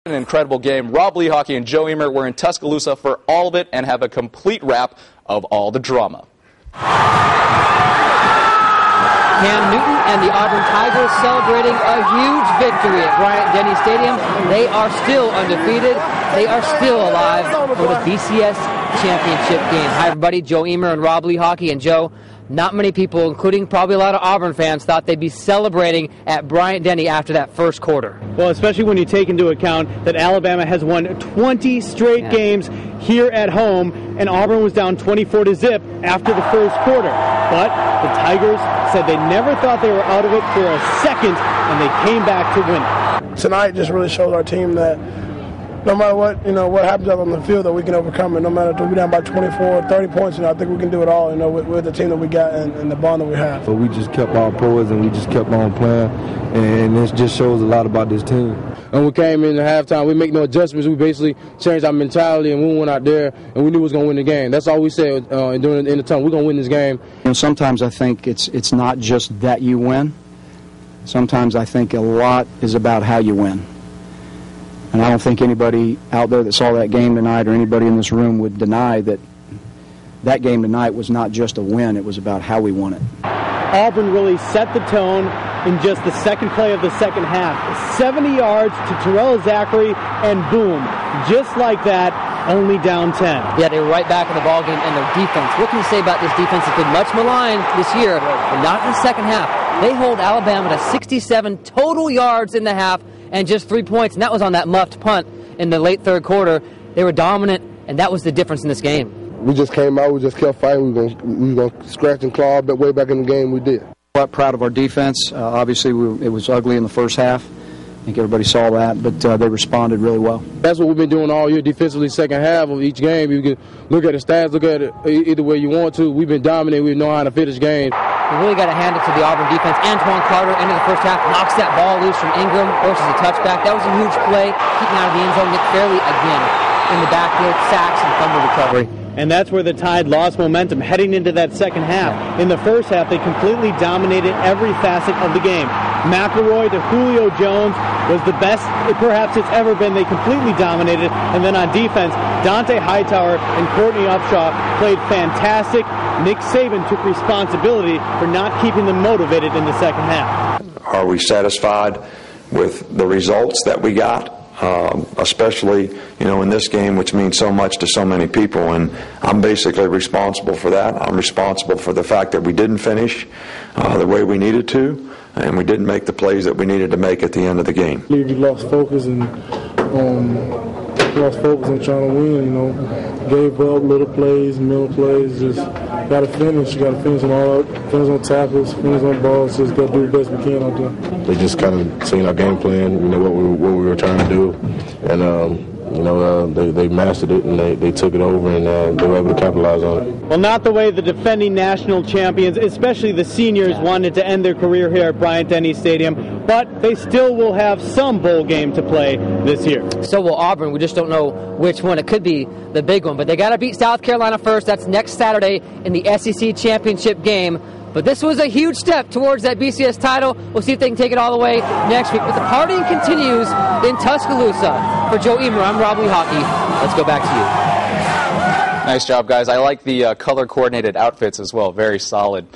An incredible game. Rob Lehocky and Joe Emer were in Tuscaloosa for all of it and have a complete wrap of all the drama. Cam Newton and the Auburn Tigers celebrating a huge victory at Bryant-Denny Stadium. They are still undefeated. They are still alive for the BCS championship game. Hi, everybody. Joe Emer and Rob Lehocky. And Joe, not many people, including probably a lot of Auburn fans, thought they'd be celebrating at Bryant-Denny after that first quarter. Well, especially when you take into account that Alabama has won 20 straight games here at home, and Auburn was down 24-0 after the first quarter. But the Tigers said they never thought they were out of it for a second, and they came back to win. Tonight just really showed our team that no matter what, what happens out on the field, that we can overcome it. No matter if we're down by 24, 30 points, I think we can do it all, with the team that we got and the bond that we have. So we just kept our poise and we just kept on playing, and it just shows a lot about this team. And we came in at halftime, we make no adjustments. We basically changed our mentality, and we went out there, and we knew we was going to win the game. That's all we said during the time. We're going to win this game. Sometimes I think it's not just that you win. Sometimes I think a lot is about how you win. And I don't think anybody out there that saw that game tonight or anybody in this room would deny that that game tonight was not just a win, it was about how we won it. Auburn really set the tone in just the second play of the second half. 70 yards to Terrell Zachary, and boom, just like that, only down 10. Yeah, they were right back in the ballgame, and their defense. What can you say about this defense? It's been much maligned this year, but not in the second half. They hold Alabama to 67 total yards in the half and just 3 points, and that was on that muffed punt in the late third quarter. They were dominant, and that was the difference in this game. We just came out, we just kept fighting. We were going to scratch and claw, but way back in the game we did. Quite proud of our defense. Obviously, it was ugly in the first half. I think everybody saw that, but they responded really well. That's what we've been doing all year defensively. Second half of each game, you can look at the stats, look at it either way you want to. We've been dominant. We know how to finish games. You really got to hand it to the Auburn defense. Antoine Carter, end of the first half, knocks that ball loose from Ingram, forces a touchback. That was a huge play, keeping out of the end zone. Nick Fairley again in the backfield, sacks and fumble recovery. And that's where the Tide lost momentum heading into that second half. In the first half, they completely dominated every facet of the game. McElroy to Julio Jones was the best perhaps it's ever been. They completely dominated. And then on defense, Dante Hightower and Courtney Upshaw played fantastic. Nick Saban took responsibility for not keeping them motivated in the second half. Are we satisfied with the results that we got? Especially, in this game, which means so much to so many people, and I'm basically responsible for that. I'm responsible for the fact that we didn't finish the way we needed to, and we didn't make the plays that we needed to make at the end of the game. We lost focus and trying to win. Gave up little plays, middle plays. Just got to finish. You got to finish them all up. Finish on tackles, finish on balls. Just got to do the best we can out there. They just kind of seen our game plan. What we were trying to do, and they mastered it, and they took it over, and they were able to capitalize on it. Well, not the way the defending national champions, especially the seniors, wanted to end their career here at Bryant-Denny Stadium, but they still will have some bowl game to play this year. So will Auburn. We just don't know which one. It could be the big one, but they got to beat South Carolina first. That's next Saturday in the SEC championship game. But this was a huge step towards that BCS title. We'll see if they can take it all the way next week. But the partying continues in Tuscaloosa. For Joe Emer, I'm Rob Lehocky. Let's go back to you. Nice job, guys. I like the color-coordinated outfits as well. Very solid.